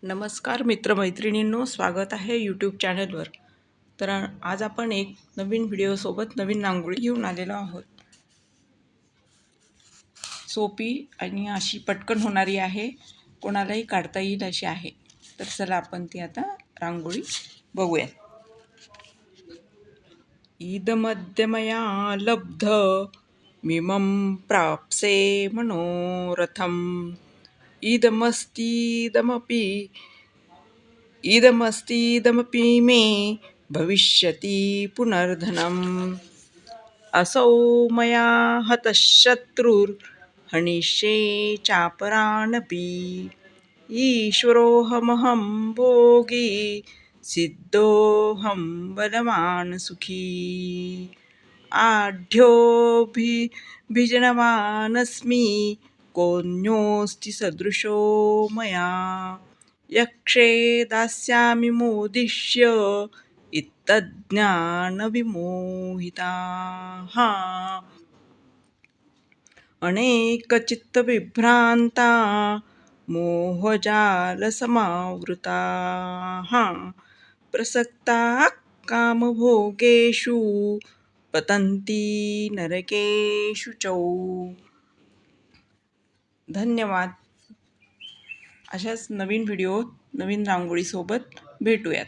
नमस्कार मित्रमैत्रिणींनो, स्वागत आहे यूट्यूब चॅनलवर. तर आज आपण एक नवीन व्हिडिओसोबत नवीन रांगोळी घेऊन आलेलो आहोत. सोपी आणि अशी पटकन होणारी आहे, कोणालाही काढता येईल अशी आहे. तर चला आपण ती आता रांगोळी बघूया. ईदमद्यमया लब्ध मिमं प्राप्से मनोरथम इदमस्तीदमपि मे भविष्यति पुनर्धनम् असौ मया हतः शत्रुर्हनिष्ये चापरानपि ईश्वरोऽहमहं भोगी सिद्धोऽहं बलवान् सुखी आढ्योऽभिजनवानस्मि कोऽन्योऽस्ति सदृशो मया यक्षे दास्यामि मोदिष्य इत्तज्ज्ञानविमोहिताः अनेकचित्तविभ्रान्ता मोहजालसमावृताः प्रसक्ताः कामभोगेषु पतन्ति नरकेषु च. धन्यवाद. अशाच नवीन व्हिडिओ नवीन रांगोळीसोबत भेटूयात.